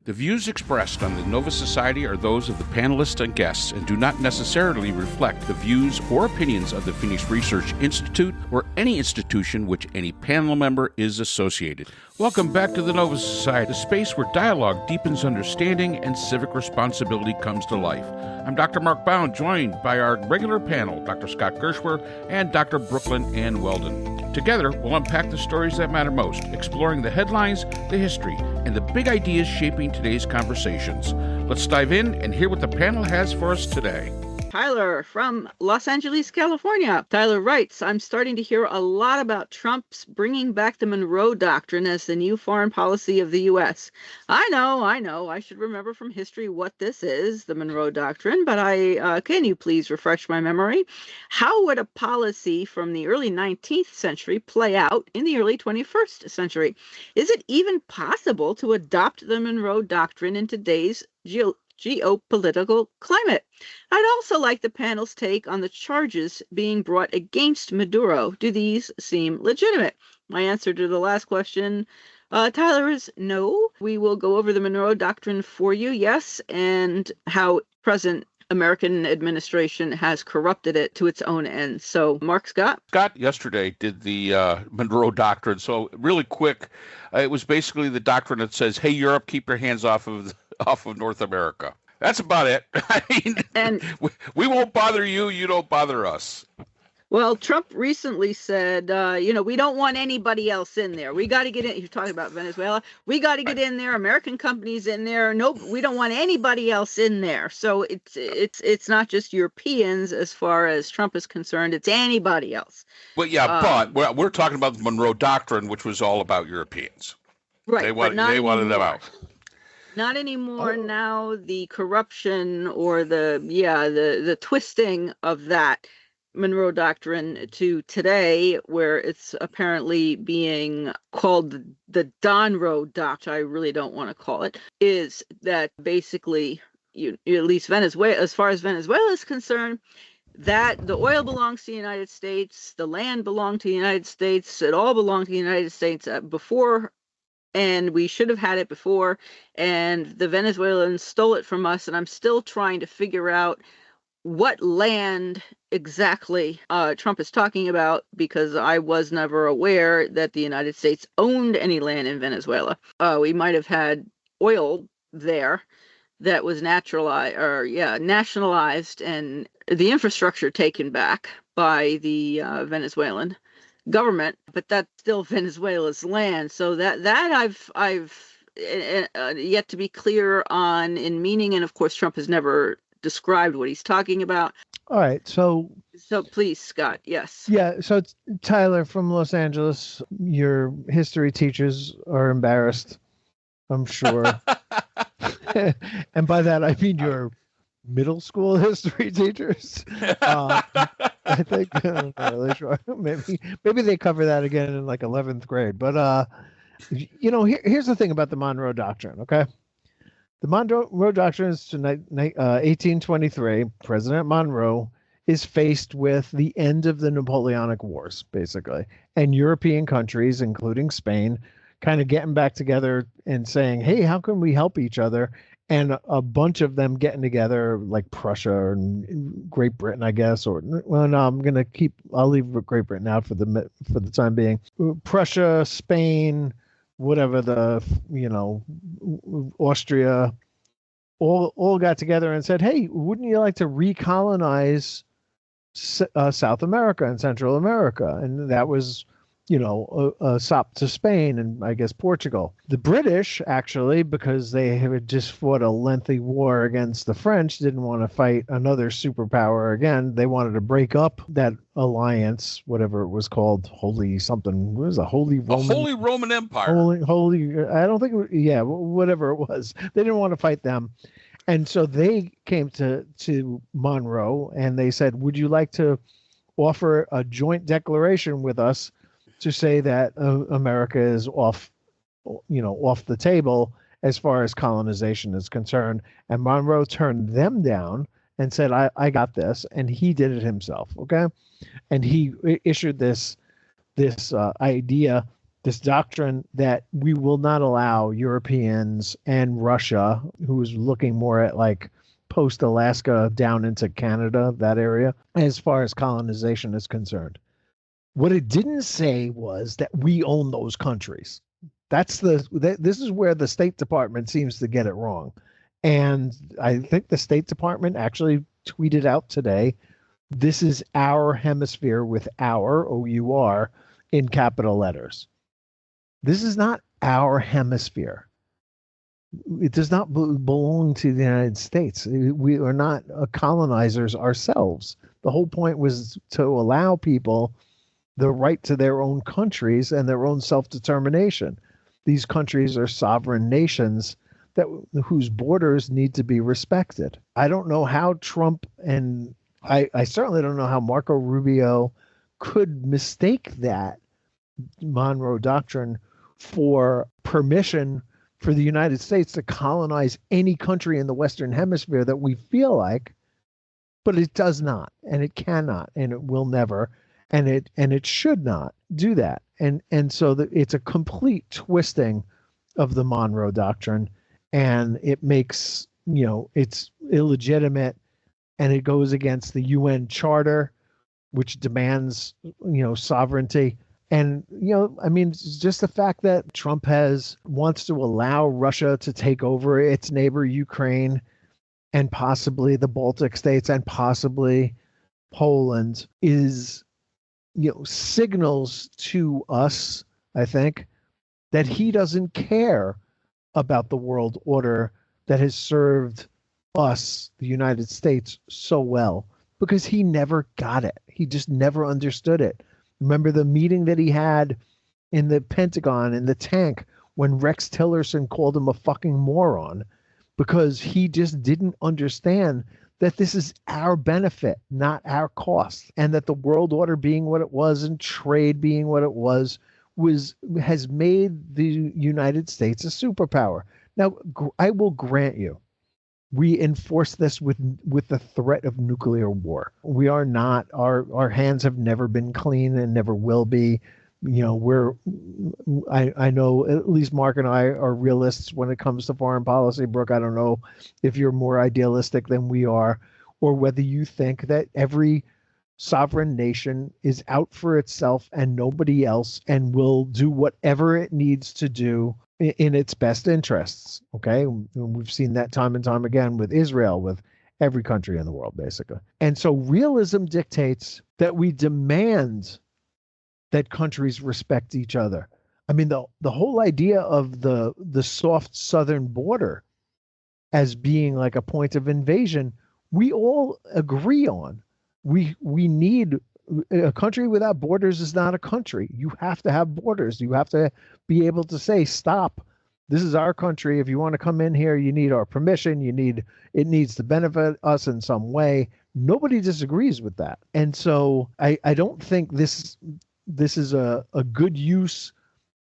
The views expressed on the Nova Society are those of the panelists and guests and do not necessarily reflect the views or opinions of the Phoenix Research Institute or any institution which any panel member is associated. Welcome back to the Nova Society, a space where dialogue deepens understanding and civic responsibility comes to life. I'm Dr. Mark Bound, joined by our regular panel, Dr. Scott Gershwer and Dr. Brooklyn Ann Weldon. Together, we'll unpack the stories that matter most, exploring the headlines, the history, and the big ideas shaping today's conversations. Let's dive in and hear what the panel has for us today. Tyler from Los Angeles, California. Tyler writes, I'm starting to hear a lot about Trump's bringing back the Monroe Doctrine as the new foreign policy of the U.S. I know. I should remember from history what this is, the Monroe Doctrine, but can you please refresh my memory? How would a policy from the early 19th century play out in the early 21st century? Is it even possible to adopt the Monroe Doctrine in today's geopolitical climate? I'd also like the panel's take on the charges being brought against Maduro. Do these seem legitimate? My answer to the last question, Tyler, is no. We will go over the Monroe Doctrine for you, yes, and how present American administration has corrupted it to its own ends. So, Mark Scott? Scott yesterday did the Monroe Doctrine. So really quick, it was basically the doctrine that says, hey, Europe, keep your hands off of North America. That's about it. I mean, and we won't bother you. You don't bother us. Well, Trump recently said, we don't want anybody else in there. We got to get in. He's talking about Venezuela. We got to get in there. American companies in there. Nope, we don't want anybody else in there. So it's not just Europeans as far as Trump is concerned. It's anybody else. Well, yeah, but we're talking about the Monroe Doctrine, which was all about Europeans. Right. They wanted them out. Not anymore. Oh. Now the corruption or the twisting of that Monroe Doctrine to today, where it's apparently being called the Donroe Doctrine, I really don't want to call it, is that basically, at least Venezuela, as far as Venezuela is concerned, that the oil belongs to the United States, the land belonged to the United States, it all belonged to the United States before, and we should have had it before, and the Venezuelans stole it from us, and I'm still trying to figure out what land exactly Trump is talking about, because I was never aware that the United States owned any land in Venezuela. We might have had oil there that was nationalized and the infrastructure taken back by the Venezuelan government, but that's still Venezuela's land. So that I've yet to be clear on in meaning, and of course Trump has never described what he's talking about. All right, so please, Scott. Yes. Yeah. So it's Tyler from Los Angeles. Your history teachers are embarrassed, I'm sure. And by that I mean your middle school history teachers. I think I'm not really sure. Maybe they cover that again in like 11th grade. But here's the thing about the Monroe Doctrine. Okay. The Monroe Doctrine is to 1823. President Monroe is faced with the end of the Napoleonic Wars, basically, and European countries, including Spain, kind of getting back together and saying, hey, how can we help each other? And a bunch of them getting together, like Prussia and Great Britain, I guess, or well, no, I'll leave Great Britain out for the time being. Prussia, Spain, whatever Austria, all got together and said, hey, wouldn't you like to recolonize South America and Central America? And that was, a sop to Spain and I guess Portugal. The British, actually, because they had just fought a lengthy war against the French, didn't want to fight another superpower again. They wanted to break up that alliance, whatever it was called, Holy something. What was it? Holy Roman Empire. Holy. I don't think. Whatever it was. They didn't want to fight them, and so they came to Monroe and they said, "Would you like to offer a joint declaration with us to say that America is off the table as far as colonization is concerned?" And Monroe turned them down and said, I got this. And he did it himself. Okay. And he issued this idea this doctrine that we will not allow Europeans and Russia, who was looking more at like post Alaska down into Canada, that area, as far as colonization is concerned. What it didn't say was that we own those countries. This is where the State Department seems to get it wrong. And I think the State Department actually tweeted out today, this is our hemisphere with our, O-U-R, in capital letters. This is not our hemisphere. It does not belong to the United States. We are not colonizers ourselves. The whole point was to allow people the right to their own countries and their own self-determination. These countries are sovereign nations whose borders need to be respected. I don't know how Trump and I certainly don't know how Marco Rubio could mistake that Monroe Doctrine for permission for the United States to colonize any country in the Western Hemisphere that we feel like, but it does not, and it cannot, and it will never, and it should not do that. And so it's a complete twisting of the Monroe Doctrine, and it makes, it's illegitimate, and it goes against the UN Charter, which demands, sovereignty. And, it's just the fact that Trump wants to allow Russia to take over its neighbor, Ukraine, and possibly the Baltic states and possibly Poland is, signals to us, I think, that he doesn't care about the world order that has served us, the United States, so well, because he never got it. He just never understood it. Remember the meeting that he had in the Pentagon in the tank when Rex Tillerson called him a fucking moron, because he just didn't understand that this is our benefit, not our cost, and that the world order being what it was and trade being what it has made the United States a superpower. Now, I will grant you, we enforce this with the threat of nuclear war. We are not, our hands have never been clean and never will be. I know at least Mark and I are realists when it comes to foreign policy. Brooke, I don't know if you're more idealistic than we are, or whether you think that every sovereign nation is out for itself and nobody else and will do whatever it needs to do in its best interests. Okay. We've seen that time and time again with Israel, with every country in the world, basically. And so realism dictates that we demand that countries respect each other. I mean, the whole idea of the soft southern border as being like a point of invasion, we all agree on. We need a country without borders is not a country. You have to have borders. You have to be able to say, stop, this is our country. If you want to come in here, you need our permission. It needs to benefit us in some way. Nobody disagrees with that. And so I don't think this is a good use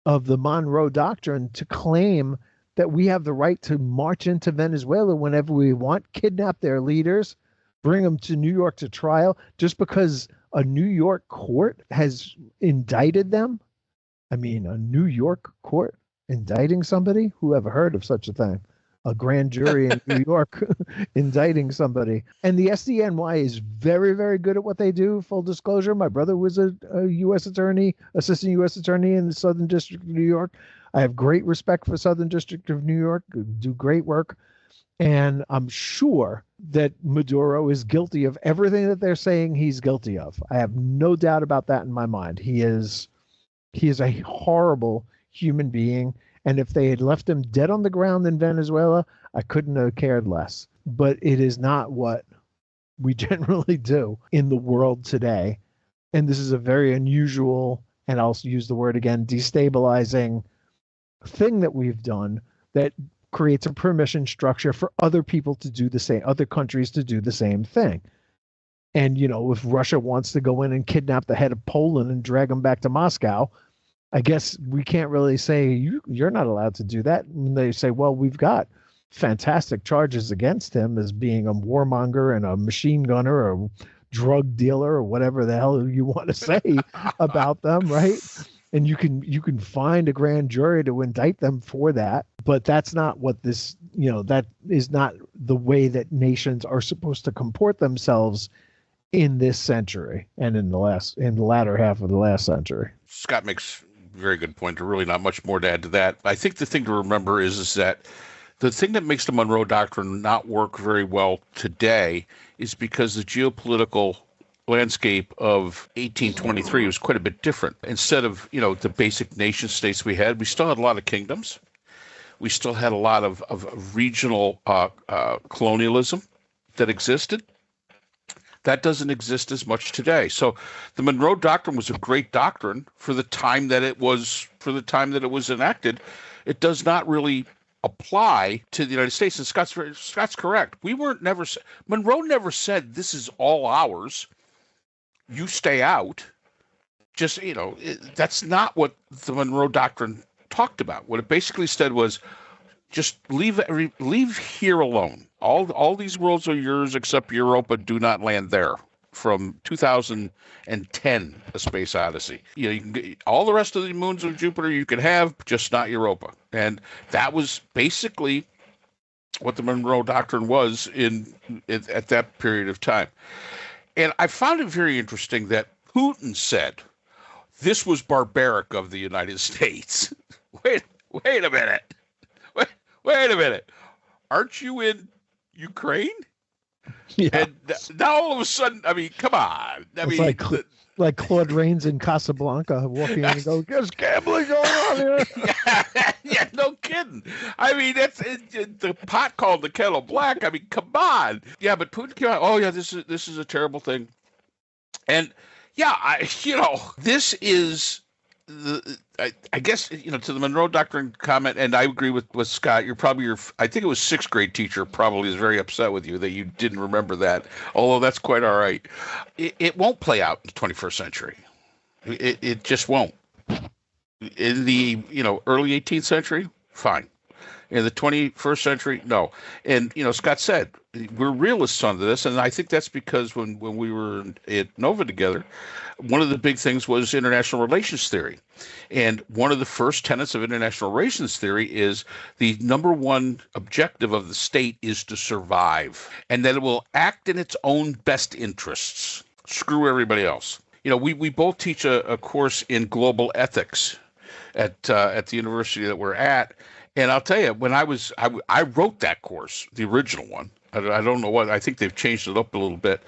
of the Monroe Doctrine to claim that we have the right to march into Venezuela whenever we want, kidnap their leaders, bring them to New York to trial, just because a New York court has indicted them. I mean, a New York court indicting somebody? Who ever heard of such a thing? A grand jury in New York indicting somebody. And the SDNY is very, very good at what they do. Full disclosure, my brother was a U.S. attorney, assistant U.S. attorney in the Southern District of New York. I have great respect for Southern District of New York, do great work. And I'm sure that Maduro is guilty of everything that they're saying he's guilty of. I have no doubt about that in my mind. He is a horrible human being. And if they had left him dead on the ground in Venezuela, I couldn't have cared less. But it is not what we generally do in the world today. And this is a very unusual, and I'll use the word again, destabilizing thing that we've done that creates a permission structure for other people to do the same, other countries to do the same thing. And, if Russia wants to go in and kidnap the head of Poland and drag him back to Moscow, I guess we can't really say you're not allowed to do that. And they say, well, we've got fantastic charges against him as being a warmonger and a machine gunner or drug dealer or whatever the hell you want to say about them, right? and you can find a grand jury to indict them for that, but that's not what this, that is not the way that nations are supposed to comport themselves in this century and in the latter half of the last century. Scott makes a very good point. There's really not much more to add to that. I think the thing to remember is that the thing that makes the Monroe Doctrine not work very well today is because the geopolitical landscape of 1823 was quite a bit different. Instead of, the basic nation states we still had a lot of kingdoms. We still had a lot of regional colonialism that existed. That doesn't exist as much today. So the Monroe Doctrine was a great doctrine for the time that it was enacted. It does not really apply to the United States. And Scott's correct. Monroe never said this is all ours. You stay out. Just, that's not what the Monroe Doctrine talked about. What it basically said was just leave here alone. All these worlds are yours except Europa. Do not land there. From 2010, A Space Odyssey. You can get all the rest of the moons of Jupiter you could have, just not Europa. And that was basically what the Monroe Doctrine was at that period of time. And I found it very interesting that Putin said this was barbaric of the United States. Wait a minute. Wait a minute. Aren't you in Ukraine? Yeah. And now all of a sudden, come on. It's like Claude Rains in Casablanca walking in and go, there's gambling going on here. Yeah, no kidding. That's the pot called the kettle black. Come on. Yeah, but Putin came out, oh yeah, this is a terrible thing. And yeah, this is I guess, to the Monroe Doctrine comment, and I agree with Scott, I think it was sixth grade teacher probably is very upset with you that you didn't remember that, although that's quite all right. It won't play out in the 21st century. It just won't. In the, early 18th century, fine. In the 21st century, no. And, Scott said, we're realists on this, and I think that's because when we were at Nova together, one of the big things was international relations theory. And one of the first tenets of international relations theory is the number one objective of the state is to survive, and that it will act in its own best interests. Screw everybody else. We both teach a course in global ethics at the university that we're at. And I'll tell you, when I wrote that course, the original one, I don't know what, I think they've changed it up a little bit.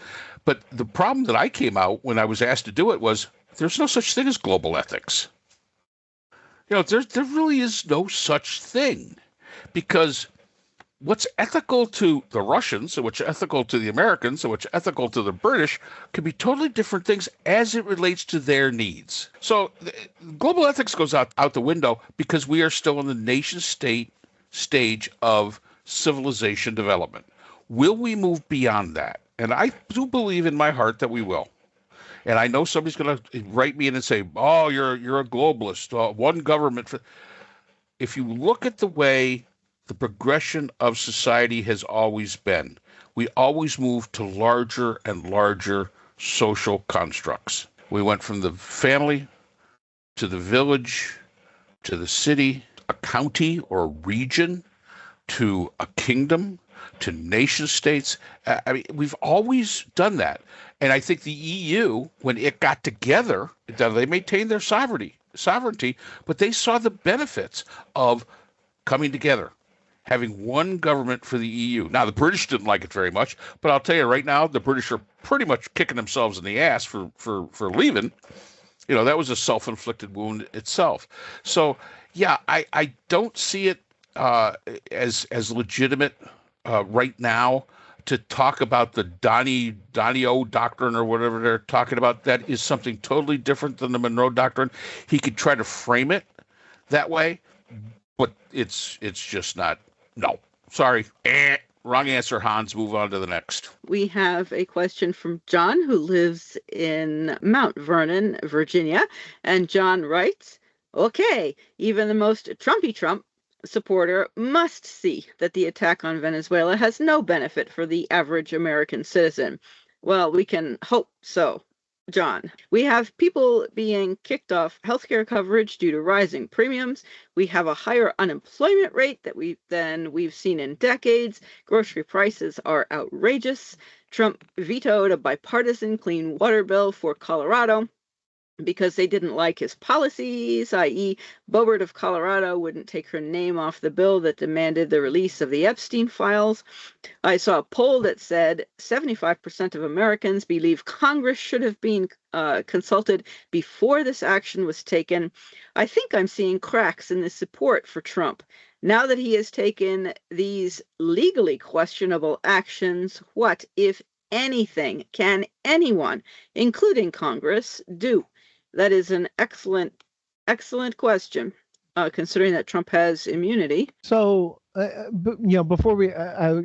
But the problem that I came out when I was asked to do it was there's no such thing as global ethics. There really is no such thing, because what's ethical to the Russians and what's ethical to the Americans and what's ethical to the British can be totally different things as it relates to their needs. So global ethics goes out the window because we are still in the nation state stage of civilization development. Will we move beyond that? And I do believe in my heart that we will. And I know somebody's going to write me in and say, oh, you're a globalist, one government. If you look at the way the progression of society has always been, we always move to larger and larger social constructs. We went from the family to the village to the city, a county or region, to a kingdom, to nation states. We've always done that. And I think the EU, when it got together, they maintained their sovereignty, but they saw the benefits of coming together, having one government for the EU. Now, the British didn't like it very much, but I'll tell you right now, the British are pretty much kicking themselves in the ass for leaving. That was a self-inflicted wound itself. So, yeah, I don't see it as legitimate right now to talk about the Donnie-O doctrine or whatever they're talking about. That is something totally different than the Monroe Doctrine. He could try to frame it that way, but it's just not. No, sorry. Wrong answer, Hans. Move on to the next. We have a question from John, who lives in Mount Vernon, Virginia. And John writes, okay, even the most Trumpy Trump supporter must see that the attack on Venezuela has no benefit for the average American citizen. Well, we can hope so. John, we have people being kicked off healthcare coverage due to rising premiums. We have a higher unemployment rate than we've seen in decades. Grocery prices are outrageous. Trump vetoed a bipartisan clean water bill for Colorado because they didn't like his policies, i.e., Boebert of Colorado wouldn't take her name off the bill that demanded the release of the Epstein files. I saw a poll that said 75% of Americans believe Congress should have been consulted before this action was taken. I think I'm seeing cracks in the support for Trump. Now that he has taken these legally questionable actions, what, if anything, can anyone, including Congress, do? That is an excellent question, considering that Trump has immunity. So, before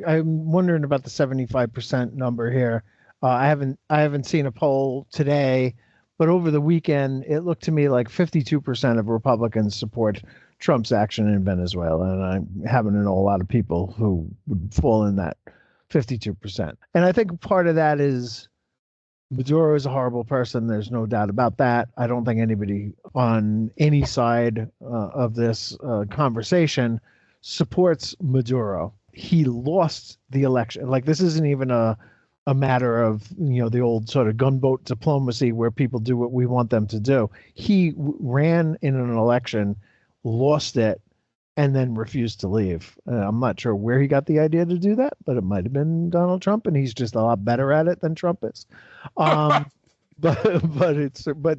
I'm wondering about the 75% number here. I haven't seen a poll today, but over the weekend, it looked to me like 52% of Republicans support Trump's action in Venezuela, and I happen to know a lot of people who would fall in that 52%. And I think part of that is Maduro is a horrible person. There's no doubt about that. I don't think anybody on any side of this conversation supports Maduro. He lost the election. Like, this isn't even a matter of, the old sort of gunboat diplomacy where people do what we want them to do. He ran in an election, lost it, and then refused to leave. I'm not sure where he got the idea to do that, but it might have been Donald Trump, and he's just a lot better at it than Trump is. But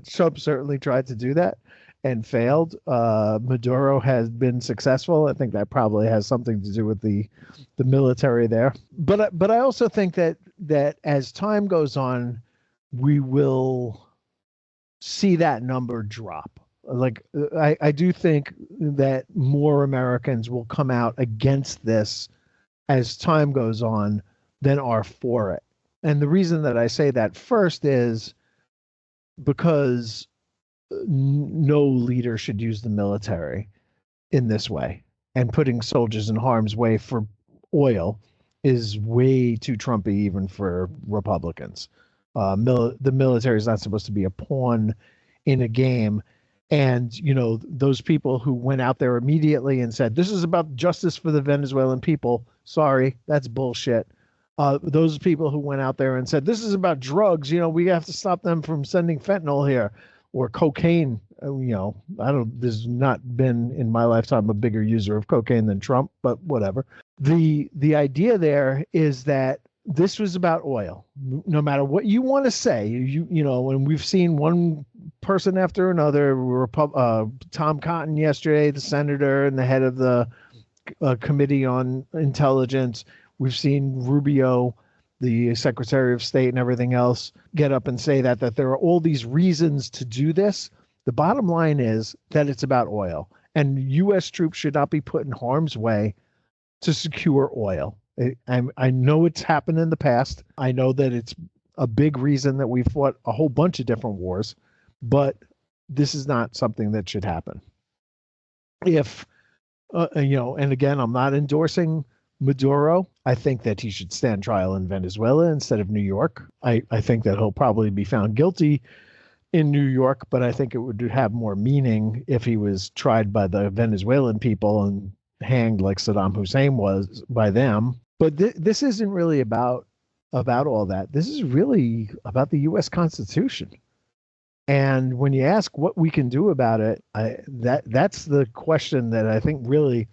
Trump certainly tried to do that and failed. Maduro has been successful. I think that probably has something to do with the military there. But I also think that as time goes on, we will see that number drop. Like, I do think that more Americans will come out against this as time goes on than are for it. And the reason that I say that first is because no leader should use the military in this way. And putting soldiers in harm's way for oil is way too Trumpy even for Republicans. The military is not supposed to be a pawn in a game. And, those people who went out there immediately and said, this is about justice for the Venezuelan people. Sorry, that's bullshit. Those people who went out there and said, this is about drugs. We have to stop them from sending fentanyl here or cocaine. There's not been in my lifetime a bigger user of cocaine than Trump, but whatever. The idea there is that this was about oil. No matter what you want to say, and we've seen one person after another, Tom Cotton yesterday, the senator and the head of the Committee on Intelligence. We've seen Rubio, the Secretary of State, and everything else get up and say that there are all these reasons to do this. The bottom line is that it's about oil, and U.S. troops should not be put in harm's way to secure oil. I know it's happened in the past. I know that it's a big reason that we fought a whole bunch of different wars, but this is not something that should happen. If, and again, I'm not endorsing Maduro. I think that he should stand trial in Venezuela instead of New York. I think that he'll probably be found guilty in New York, but I think it would have more meaning if he was tried by the Venezuelan people and hanged like Saddam Hussein was by them. But this isn't really about all that. This is really about the U.S. Constitution. And when you ask what we can do about it, that's the question that I think really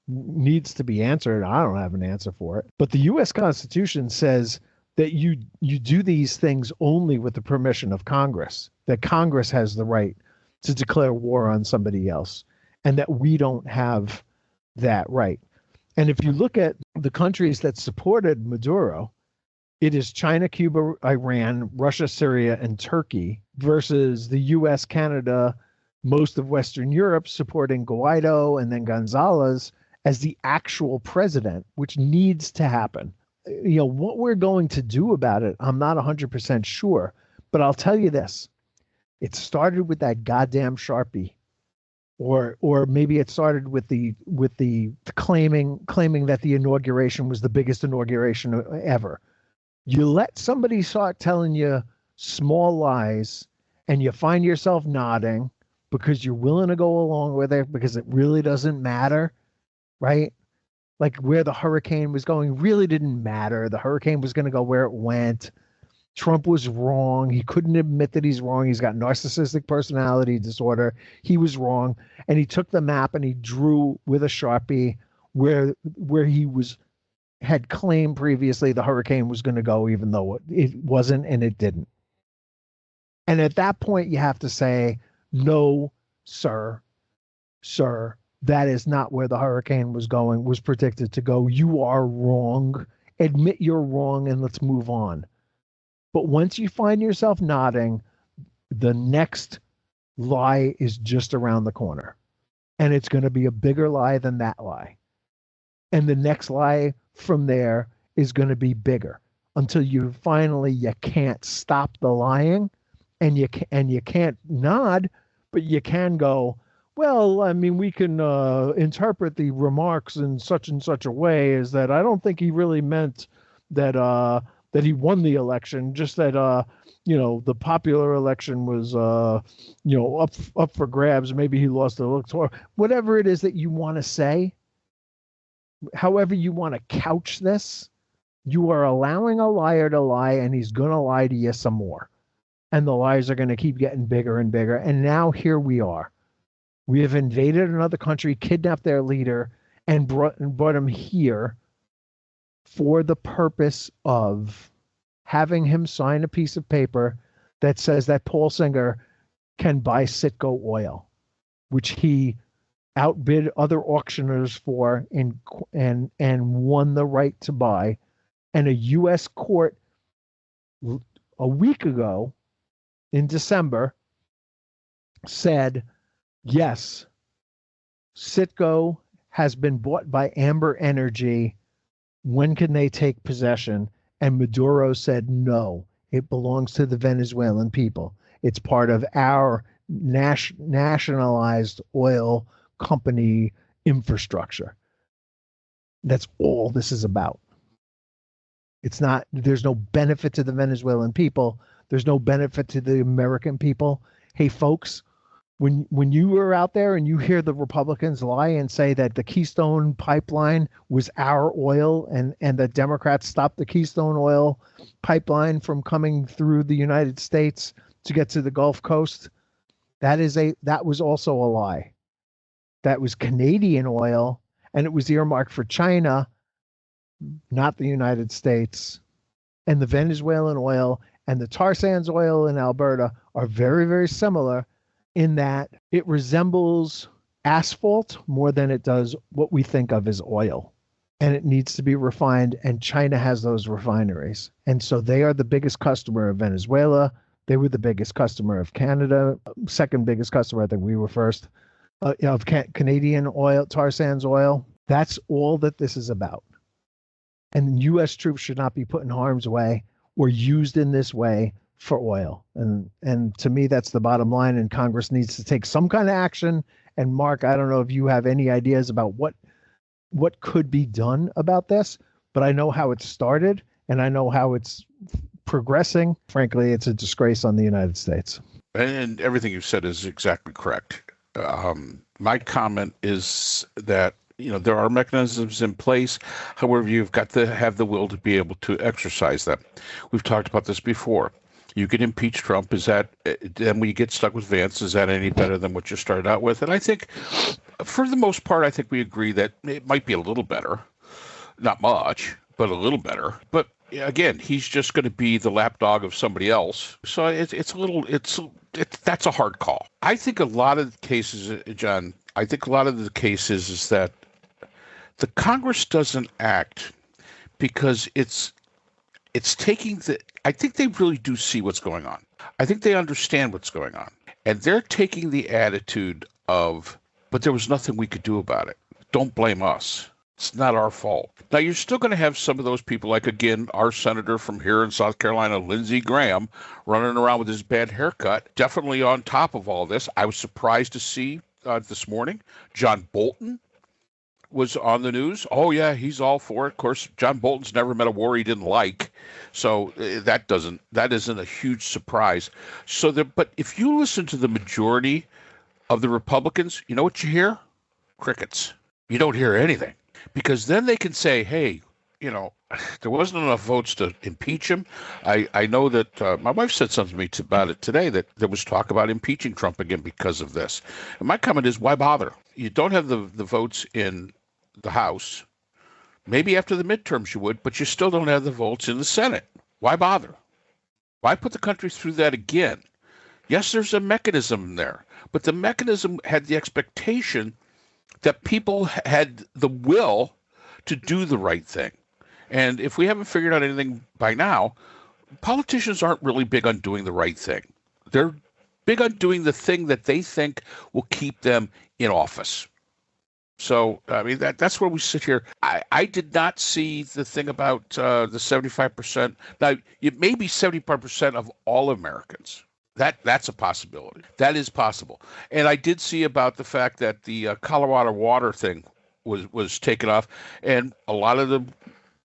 needs to be answered. I don't have an answer for it. But the U.S. Constitution says that you do these things only with the permission of Congress, that Congress has the right to declare war on somebody else, and that we don't have that right. And if you look at the countries that supported Maduro, it is China, Cuba, Iran, Russia, Syria, and Turkey versus the U.S., Canada, most of Western Europe supporting Guaido and then Gonzalez as the actual president, which needs to happen. What we're going to do about it, I'm not 100% sure, but I'll tell you this. It started with that goddamn Sharpie. Or maybe it started with the claiming that the inauguration was the biggest inauguration ever. You let somebody start telling you small lies and you find yourself nodding because you're willing to go along with it because it really doesn't matter, right? Like where the hurricane was going really didn't matter. The hurricane was going to go where it went. Trump was wrong. He couldn't admit that he's wrong. He's got narcissistic personality disorder. He was wrong. And he took the map and he drew with a Sharpie where he had claimed previously the hurricane was going to go, even though it wasn't, and it didn't. And at that point, you have to say, no, sir, that is not where the hurricane was predicted to go. You are wrong. Admit you're wrong and let's move on. But once you find yourself nodding, the next lie is just around the corner. And it's going to be a bigger lie than that lie. And the next lie from there is going to be bigger until you can't stop the lying, and you can't nod, but you can go, well, I mean, we can interpret the remarks in such and such a way as that I don't think he really meant that he won the election, just that the popular election was up for grabs. Maybe he lost the electoral. Whatever it is that you want to say, however you want to couch this, you are allowing a liar to lie, and he's going to lie to you some more. And the lies are going to keep getting bigger and bigger. And now here we are. We have invaded another country, kidnapped their leader, and brought him here for the purpose of having him sign a piece of paper that says that Paul Singer can buy Citgo oil, which he outbid other auctioneers for and won the right to buy. And a U.S. court a week ago in December said, yes, Citgo has been bought by Amber Energy. When can they take possession? And Maduro said, no, it belongs to the Venezuelan people. It's part of our nationalized oil company infrastructure. That's all this is about. There's no benefit to the Venezuelan people. There's no benefit to the American people. Hey, folks, when you are out there and you hear the Republicans lie and say that the Keystone pipeline was our oil and the Democrats stopped the Keystone oil pipeline from coming through the United States to get to the Gulf Coast, that was also a lie. That was Canadian oil, and it was earmarked for China, not the United States. And the Venezuelan oil and the tar sands oil in Alberta are very, very similar in that it resembles asphalt more than it does what we think of as oil. And it needs to be refined, and China has those refineries. And so they are the biggest customer of Venezuela. They were the biggest customer of Canada, second biggest customer, I think we were first, of Canadian oil, tar sands oil. That's all that this is about. And U.S. troops should not be put in harm's way or used in this way for oil. And to me, that's the bottom line. And Congress needs to take some kind of action. And Mark, I don't know if you have any ideas about what could be done about this, but I know how it started and I know how it's progressing. Frankly, it's a disgrace on the United States. And everything you said is exactly correct. My comment is that there are mechanisms in place. However, you've got to have the will to be able to exercise them. We've talked about this before. You can impeach Trump. Then when you get stuck with Vance, is that any better than what you started out with? And I think, for the most part, I think we agree that it might be a little better. Not much, but a little better. But again, he's just going to be the lapdog of somebody else. So that's a hard call. I think a lot of the cases, John, is that the Congress doesn't act because it's taking I think they really do see what's going on. I think they understand what's going on. And they're taking the attitude of, but there was nothing we could do about it. Don't blame us. It's not our fault. Now, you're still going to have some of those people, like, again, our senator from here in South Carolina, Lindsey Graham, running around with his bad haircut, definitely on top of all this. I was surprised to see this morning John Bolton was on the news. Oh yeah, he's all for it. Of course, John Bolton's never met a war he didn't like, so that isn't a huge surprise. But if you listen to the majority of the Republicans, you know what you hear? Crickets. You don't hear anything, because then they can say, hey, there wasn't enough votes to impeach him. I know that my wife said something to me about it today, that there was talk about impeaching Trump again because of this. And my comment is, why bother? You don't have the votes in the House. Maybe after the midterms you would, but you still don't have the votes in the Senate. Why bother? Why put the country through that again? Yes, there's a mechanism there, but the mechanism had the expectation that people had the will to do the right thing. And if we haven't figured out anything by now, politicians aren't really big on doing the right thing. They're big on doing the thing that they think will keep them in office. So, I mean, that's where we sit here. I did not see the thing about the 75%. Now, it may be 75% of all Americans. That's a possibility. That is possible. And I did see about the fact that the Colorado water thing was taken off, and a lot of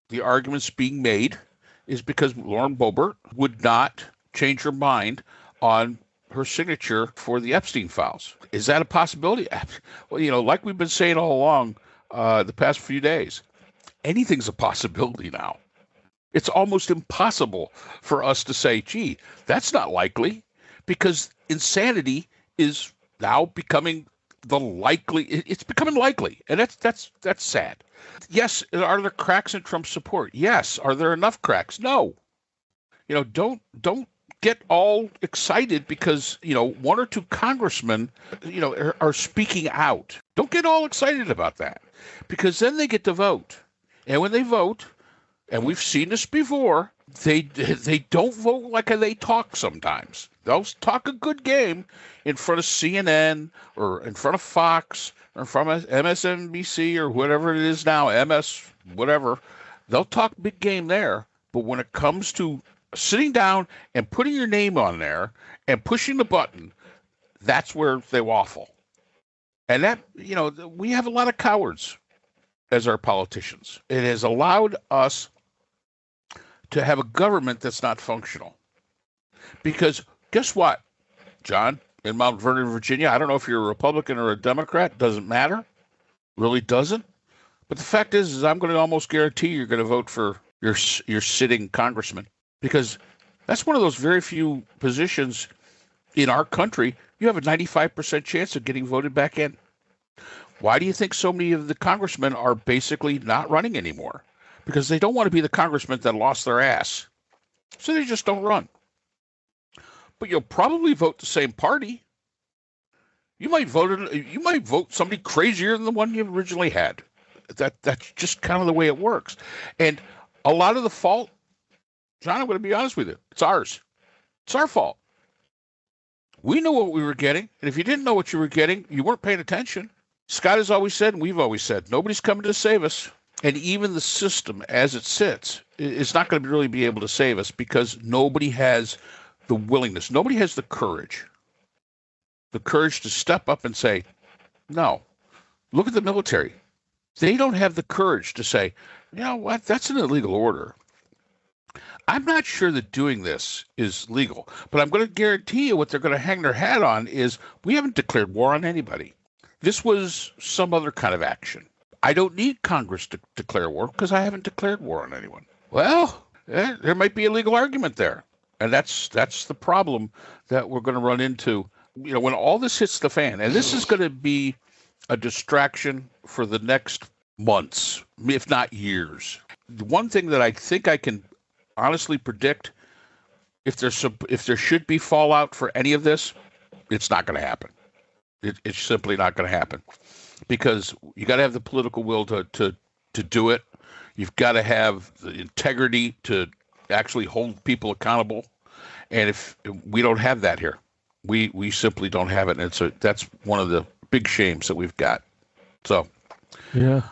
the arguments being made is because Lauren Boebert would not change her mind on her signature for the Epstein files. Is that a possibility? Well, like we've been saying all along the past few days, anything's a possibility now. It's almost impossible for us to say, gee, that's not likely, because insanity is now becoming it's becoming likely, and that's sad. Yes, are there cracks in Trump's support? Yes. Are there enough cracks? No. Don't get all excited because one or two congressmen are speaking out. Don't get all excited about that, because then they get to vote, and when they vote, and we've seen this before, they don't vote like they talk sometimes. They'll talk a good game in front of CNN or in front of Fox or in front of MSNBC or whatever it is now, MS, whatever. They'll talk big game there. But when it comes to sitting down and putting your name on there and pushing the button, that's where they waffle. And that, we have a lot of cowards as our politicians. It has allowed us to have a government that's not functional. Because guess what, John, in Mount Vernon, Virginia, I don't know if you're a Republican or a Democrat, doesn't matter, really doesn't. But the fact is I'm going to almost guarantee you're going to vote for your sitting congressman, because that's one of those very few positions in our country you have a 95% chance of getting voted back in. Why do you think so many of the congressmen are basically not running anymore? Because they don't want to be the congressman that lost their ass. So they just don't run. But you'll probably vote the same party. You might vote somebody crazier than the one you originally had. That's just kind of the way it works. And a lot of the fault, John, I'm going to be honest with you, it's ours. It's our fault. We knew what we were getting, and if you didn't know what you were getting, you weren't paying attention. Scott has always said, and we've always said, nobody's coming to save us. And even the system as it sits is not going to really be able to save us, because nobody has the willingness. Nobody has the courage to step up and say, no. Look at the military. They don't have the courage to say, you know what, that's an illegal order. I'm not sure that doing this is legal, but I'm going to guarantee you what they're going to hang their hat on is we haven't declared war on anybody. This was some other kind of action. I don't need Congress to declare war because I haven't declared war on anyone. Well, there might be a legal argument there. And that's the problem that we're going to run into, when all this hits the fan. And this is going to be a distraction for the next months, if not years. The one thing that I think I can honestly predict, if there should be fallout for any of this, it's not going to happen. It's simply not going to happen. Because you got to have the political will to do it. You've got to have the integrity to actually hold people accountable. And if we don't have that here, we simply don't have it. And that's one of the big shames that we've got. So, yeah,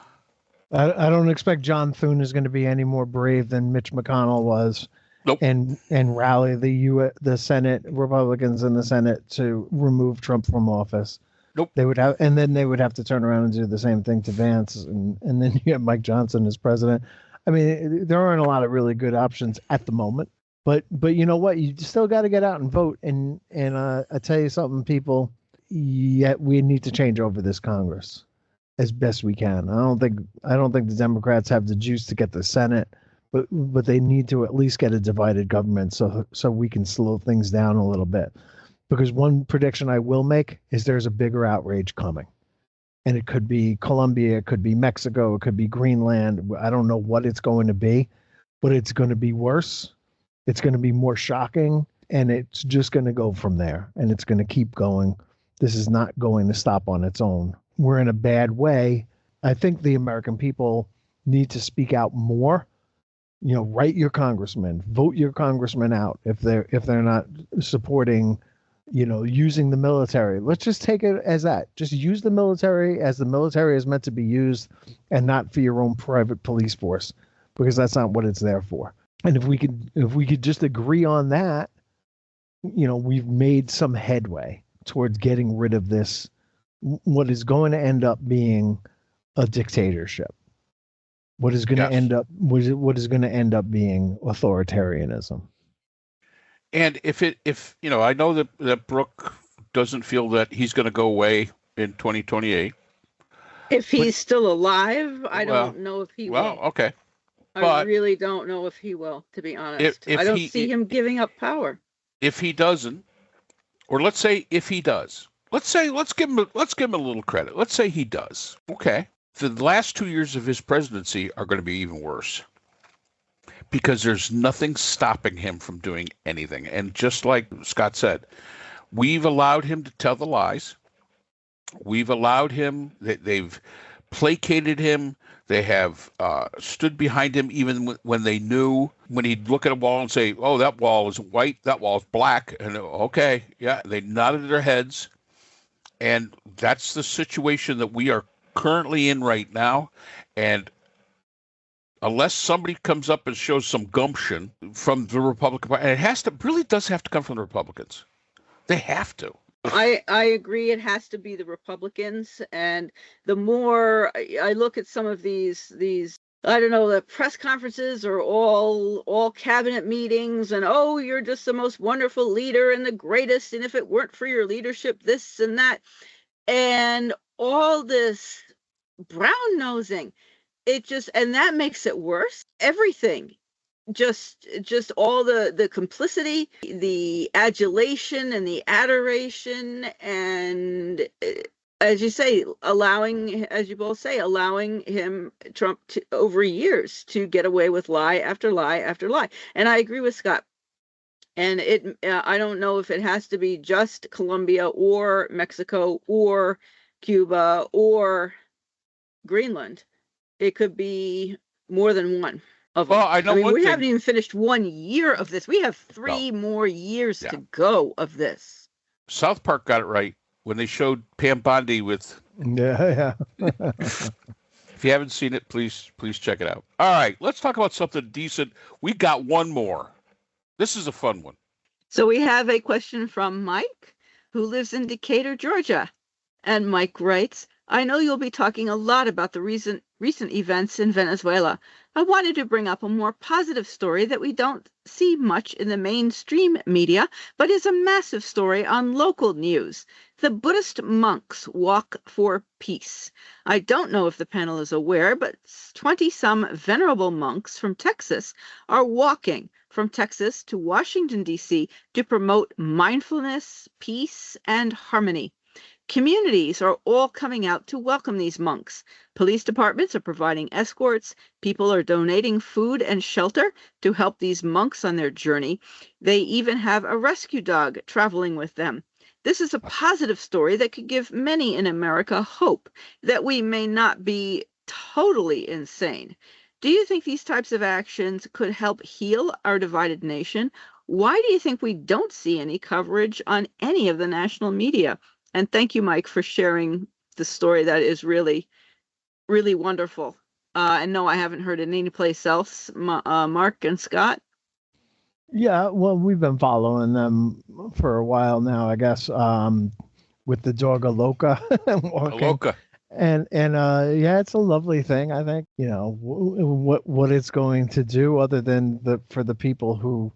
I don't expect John Thune is going to be any more brave than Mitch McConnell was. Nope. And rally the Senate Republicans in the Senate to remove Trump from office. Nope. They would have, and then they would have to turn around and do the same thing to Vance, and then you have Mike Johnson as president. I mean, there aren't a lot of really good options at the moment. But you know what? You still got to get out and vote. And I tell you something, people. Yet we need to change over this Congress as best we can. I don't think the Democrats have the juice to get the Senate, but they need to at least get a divided government so we can slow things down a little bit. Because one prediction I will make is there's a bigger outrage coming. And it could be Colombia, it could be Mexico, it could be Greenland. I don't know what it's going to be, but it's going to be worse. It's going to be more shocking, and it's just going to go from there, and it's going to keep going. This is not going to stop on its own. We're in a bad way. I think the American people need to speak out more. You know, write your congressman, vote your congressman out if they're not supporting, you know, using the military. Let's just take it as that. Just use the military as the military is meant to be used, and not for your own private police force, because that's not what it's there for. And if we could just agree on that, you know, we've made some headway towards getting rid of this, what is going to end up being a dictatorship. What is going to end up being authoritarianism. And if you know, I know that Brooke doesn't feel that he's going to go away in 2028. If he's still alive, I don't know if he will. Well, okay. I really don't know if he will, to be honest. I don't see him giving up power. If he doesn't, or let's say if he does, let's give him a little credit. Let's say he does. Okay. The last 2 years of his presidency are going to be even worse, because there's nothing stopping him from doing anything. And just like Scott said, we've allowed him to tell the lies. We've allowed him, they've placated him. They have stood behind him even when they knew, when he'd look at a wall and say, oh, that wall is white, that wall is black. And okay, yeah, they nodded their heads. And that's the situation that we are currently in right now. And unless somebody comes up and shows some gumption from the Republican Party, and it really does have to come from the Republicans. They have to. I agree. It has to be the Republicans. And the more I look at some of these, I don't know, the press conferences are all cabinet meetings, and oh, you're just the most wonderful leader and the greatest. And if it weren't for your leadership, this and that, and all this brown nosing, and that makes it worse. Everything. Just all the complicity, the adulation and the adoration, and as you say, allowing him, Trump, over years to get away with lie after lie after lie. And I agree with Scott. And I don't know if it has to be just Colombia or Mexico or Cuba or Greenland. It could be more than one. Well, I know we haven't even finished 1 year of this. We have 3 more years to go of this. South Park got it right when they showed Pam Bondi with. Yeah. If you haven't seen it, please check it out. All right, let's talk about something decent. We got one more. This is a fun one. So we have a question from Mike, who lives in Decatur, Georgia. And Mike writes, I know you'll be talking a lot about the recent events in Venezuela. I wanted to bring up a more positive story that we don't see much in the mainstream media, but is a massive story on local news. The Buddhist monks walk for peace. I don't know if the panel is aware, but 20-some venerable monks from Texas are walking from Texas to Washington, D.C. to promote mindfulness, peace, and harmony. Communities are all coming out to welcome these monks. Police departments are providing escorts. People are donating food and shelter to help these monks on their journey. They even have a rescue dog traveling with them. This is a positive story that could give many in America hope that we may not be totally insane. Do you think these types of actions could help heal our divided nation? Why do you think we don't see any coverage on any of the national media? And thank you, Mike, for sharing the story. That is really, really wonderful. And no, I haven't heard it anyplace else. Mark and Scott? Yeah, well, we've been following them for a while now, I guess. with the dog Aloka walking. Aloka. And yeah, it's a lovely thing. I think, you know, what it's going to do other than for the people who,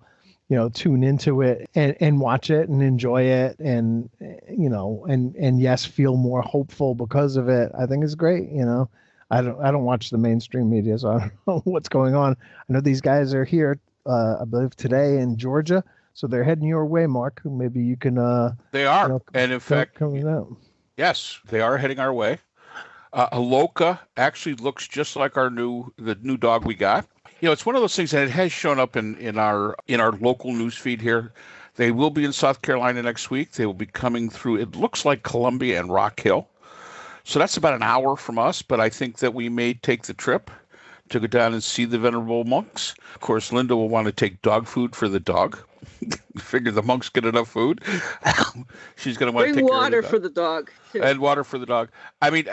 you know, tune into it and watch it and enjoy it and, you know, and yes, feel more hopeful because of it. I think it's great. You know, I don't watch the mainstream media, so I don't know what's going on. I know these guys are here, I believe today in Georgia. So they're heading your way, Mark. Maybe you can, They are. you know, And in fact, coming out. yes, they are heading our way. Aloka actually looks just like the new dog we got. You know, it's one of those things, and it has shown up in our local news feed here. They will be in South Carolina next week. They will be coming through, it looks like Columbia and Rock Hill. So that's about an hour from us, but I think that we may take the trip to go down and see the venerable monks. Of course, Linda will want to take dog food for the dog. Figure the monks get enough food. She's going to want to take water for the dog too. And water for the dog. I mean,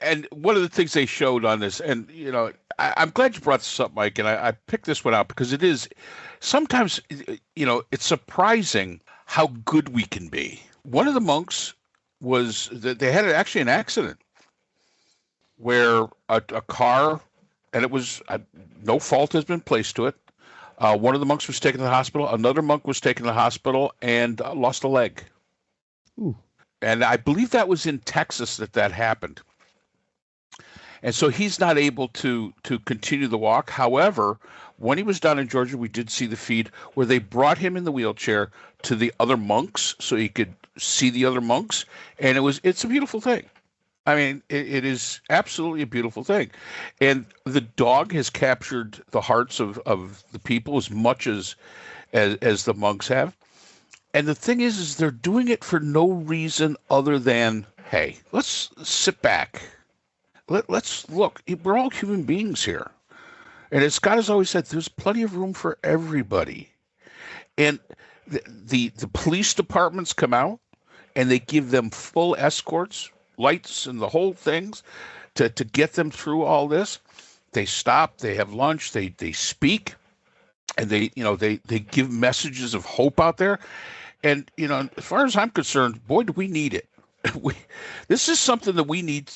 and one of the things they showed on this, and you know, I'm glad you brought this up, Mike, and I picked this one out because it is sometimes, you know, it's surprising how good we can be. One of the monks was that they had actually an accident where a car, and it was no fault has been placed to it. One of the monks was taken to the hospital. Another monk was taken to the hospital and lost a leg. Ooh. And I believe that was in Texas that happened. And so he's not able to continue the walk. However, when he was down in Georgia, we did see the feed where they brought him in the wheelchair to the other monks so he could see the other monks. And it's a beautiful thing. I mean, it is absolutely a beautiful thing. And the dog has captured the hearts of the people as much as the monks have. And the thing is they're doing it for no reason other than, hey, let's sit back. Let's look. We're all human beings here. And as Scott has always said, there's plenty of room for everybody. And the police departments come out and they give them full escorts, lights and the whole things to get them through all this. They stop, they have lunch, they speak, and they give messages of hope out there. And, you know, as far as I'm concerned, boy, do we need it. This is something that we need.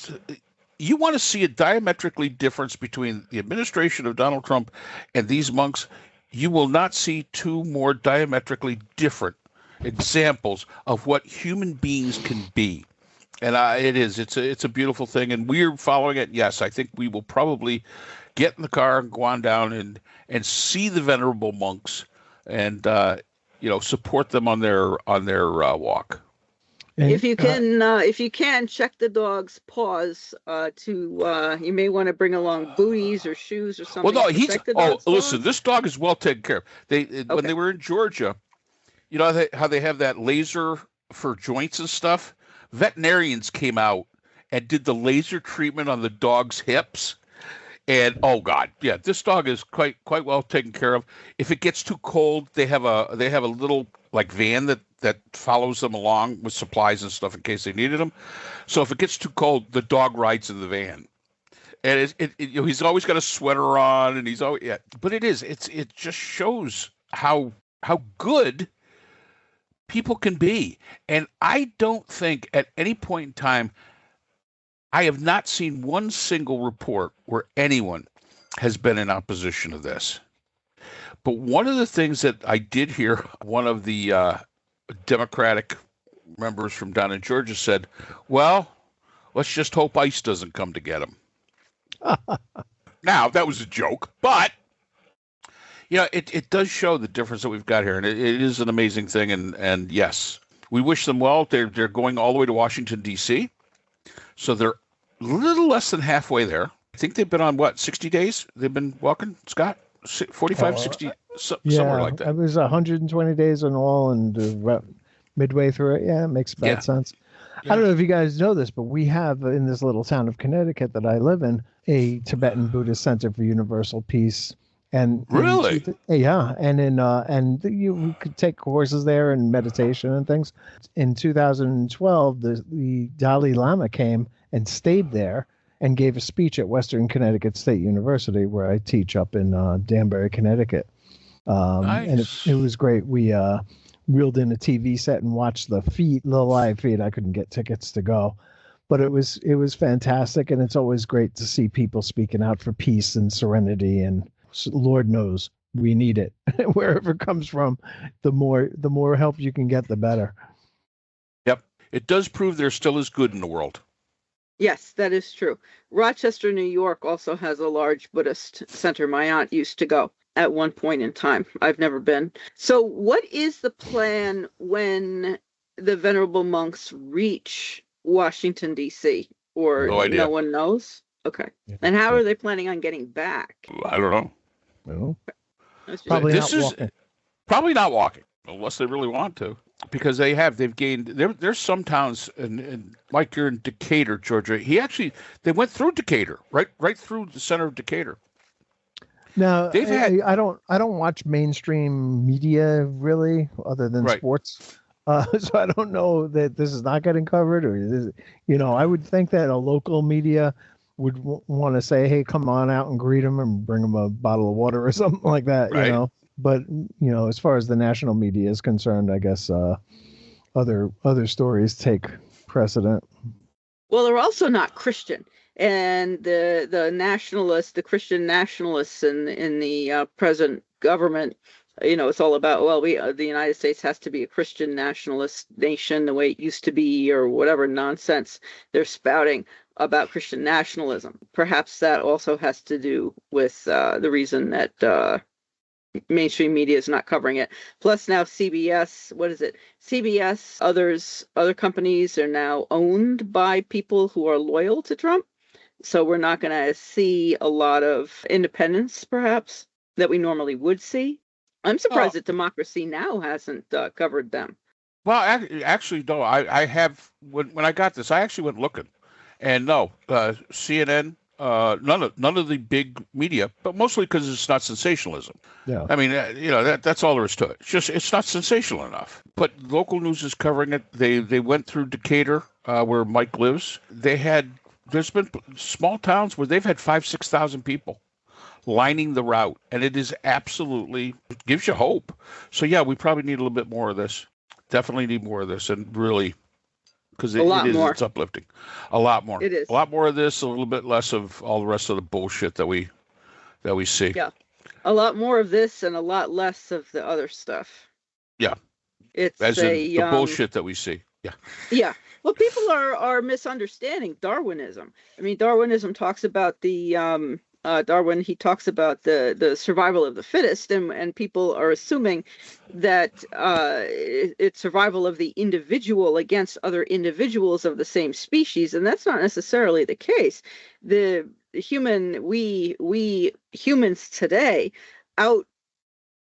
You want to see a diametrically difference between the administration of Donald Trump and these monks, you will not see two more diametrically different examples of what human beings can be. And it's a beautiful thing, and we're following it. Yes, I think we will probably get in the car and go on down and see the venerable monks, and support them on their walk. And, If you can check the dog's paws, you may want to bring along booties or shoes or something. Well, no, listen, paws. this dog is well taken care of. When they were in Georgia, you know how they have that laser for joints and stuff. Veterinarians came out and did the laser treatment on the dog's hips. And oh God, yeah, this dog is quite well taken care of. If it gets too cold, they have a little like van that follows them along with supplies and stuff in case they needed them. So if it gets too cold, the dog rides in the van. And he's always got a sweater on, and he's always But it just shows how good people can be. And I don't think at any point in time, I have not seen one single report where anyone has been in opposition to this. But one of the things that I did hear, one of the Democratic members from down in Georgia said, well, let's just hope ICE doesn't come to get him. Now, that was a joke, but it does show the difference that we've got here, and it is an amazing thing. And yes, we wish them well. They're going all the way to Washington, D.C., so they're a little less than halfway there. I think they've been on, 60 days? They've been walking, Scott? 45, 60, somewhere like that. It was 120 days in all, and midway through it. Yeah, it makes bad sense. Yeah. I don't know if you guys know this, but we have in this little town of Connecticut that I live in a Tibetan Buddhist Center for Universal Peace. And really, you could take courses there and meditation and things. In 2012, the Dalai Lama came and stayed there and gave a speech at Western Connecticut State University, where I teach up in Danbury, Connecticut. Nice. And it was great. We wheeled in a TV set and watched the live feed. I couldn't get tickets to go, but it was fantastic, and it's always great to see people speaking out for peace and serenity. And Lord knows we need it wherever it comes from. The more help you can get, the better. Yep, it does prove there still is good in the world. Yes, that is true. Rochester, New York also has a large Buddhist center. My aunt used to go at one point in time. I've never been. So what is the plan when the venerable monks reach Washington, D.C.? Or No idea. No one knows? Okay. Yeah. And how are they planning on getting back? I don't know. Well, Probably probably not walking. Probably not walking, unless they really want to. Because they've gained, there's some towns, and like you're in Decatur, Georgia. They went through Decatur, right through the center of Decatur. Now, I don't watch mainstream media really, other than sports. So I don't know that this is not getting covered, or I would think that a local media would want to say, "Hey, come on out and greet them and bring them a bottle of water or something like that." Right. But as far as the national media is concerned, I guess other stories take precedent. Well, they're also not Christian, and the Christian nationalists in the present government, it's all about, well, the United States has to be a Christian nationalist nation the way it used to be, or whatever nonsense they're spouting about Christian nationalism. Perhaps that also has to do with the reason that mainstream media is not covering it. Plus now CBS, what is it? CBS, other companies are now owned by people who are loyal to Trump. So we're not going to see a lot of independence, perhaps, that we normally would see. I'm surprised that Democracy Now! Hasn't covered them. Well, actually, no. I have, when I got this, I actually went looking. And no, CNN, none of the big media, but mostly because it's not sensationalism. Yeah. I mean, that's all there is to it. It's not sensational enough. But local news is covering it. They went through Decatur, where Mike lives. There's been small towns where they've had 5,000-6,000 people lining the route, and it gives you hope. So yeah, we probably need a little bit more of this. Definitely need more of this, and really, because it's uplifting. A lot more. It is. A lot more of this, a little bit less of all the rest of the bullshit that we see. Yeah. A lot more of this and a lot less of the other stuff. Yeah. It's the bullshit that we see. Yeah. Yeah. Well, people are misunderstanding Darwinism. I mean, Darwinism talks about Darwin, he talks about the survival of the fittest, and people are assuming that it's survival of the individual against other individuals of the same species, and that's not necessarily the case. We humans today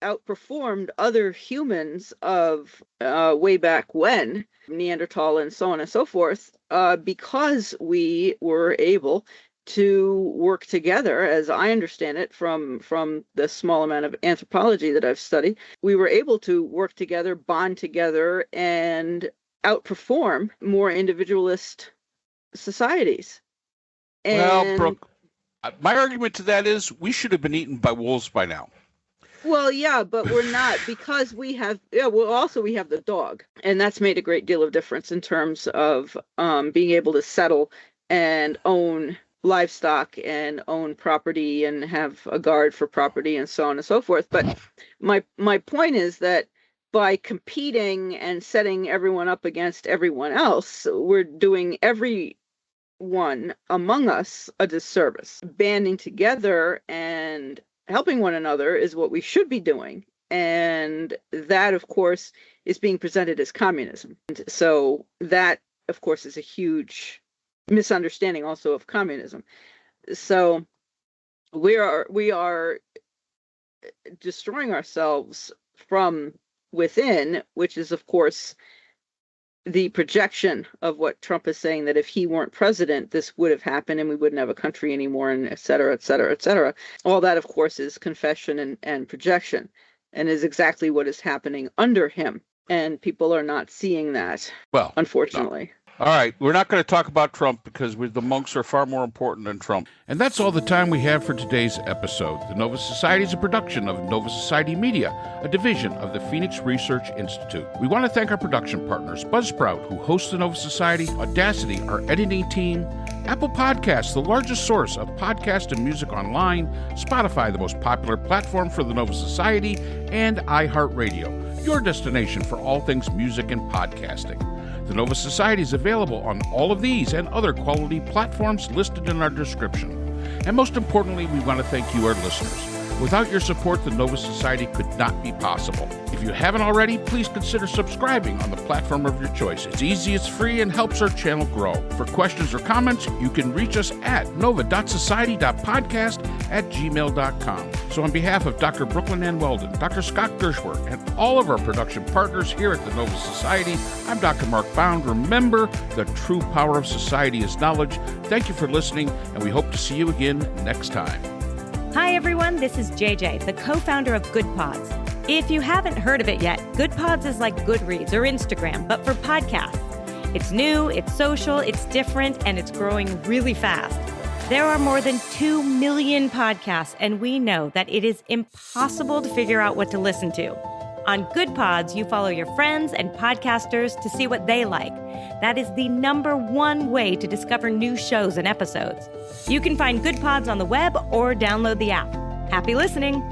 outperformed other humans of way back when, Neanderthal and so on and so forth, because we were able to work together, as I understand it from the small amount of anthropology that I've studied. We were able to work together, bond together, and outperform more individualist societies. Well, Brooke, my argument to that is we should have been eaten by wolves by now. Well, yeah, but we're not, because we have the dog, and that's made a great deal of difference in terms of being able to settle and own livestock and own property and have a guard for property and so on and so forth. But my point is that by competing and setting everyone up against everyone else, we're doing everyone among us a disservice. Banding together and helping one another is what we should be doing. And that, of course, is being presented as communism. And so that, of course, is a huge misunderstanding also of communism. So we are destroying ourselves from within, which is, of course, the projection of what Trump is saying, that if he weren't president, this would have happened and we wouldn't have a country anymore, and et cetera, et cetera, et cetera. All that, of course, is confession and projection, and is exactly what is happening under him. And people are not seeing that, well, unfortunately. All right, we're not going to talk about Trump because the monks are far more important than Trump. And that's all the time we have for today's episode. The Nova Society is a production of Nova Society Media, a division of the Phoenix Research Institute. We want to thank our production partners, Buzzsprout, who hosts the Nova Society, Audacity, our editing team, Apple Podcasts, the largest source of podcast and music online, Spotify, the most popular platform for the Nova Society, and iHeartRadio, your destination for all things music and podcasting. The Nova Society is available on all of these and other quality platforms listed in our description. And most importantly, we want to thank you, our listeners. Without your support, the Nova Society could not be possible. If you haven't already, please consider subscribing on the platform of your choice. It's easy, it's free, and helps our channel grow. For questions or comments, you can reach us at nova.society.podcast@gmail.com. So on behalf of Dr. Brooklyn Ann Weldon, Dr. Scott Gershworth, and all of our production partners here at the Nova Society, I'm Dr. Mark Bound. Remember, the true power of society is knowledge. Thank you for listening, and we hope to see you again next time. Hi, everyone. This is JJ, the co-founder of Good Pods. If you haven't heard of it yet, Good Pods is like Goodreads or Instagram, but for podcasts. It's new, it's social, it's different, and it's growing really fast. There are more than 2 million podcasts, and we know that it is impossible to figure out what to listen to. On Good Pods, you follow your friends and podcasters to see what they like. That is the #1 way to discover new shows and episodes. You can find Good Pods on the web or download the app. Happy listening!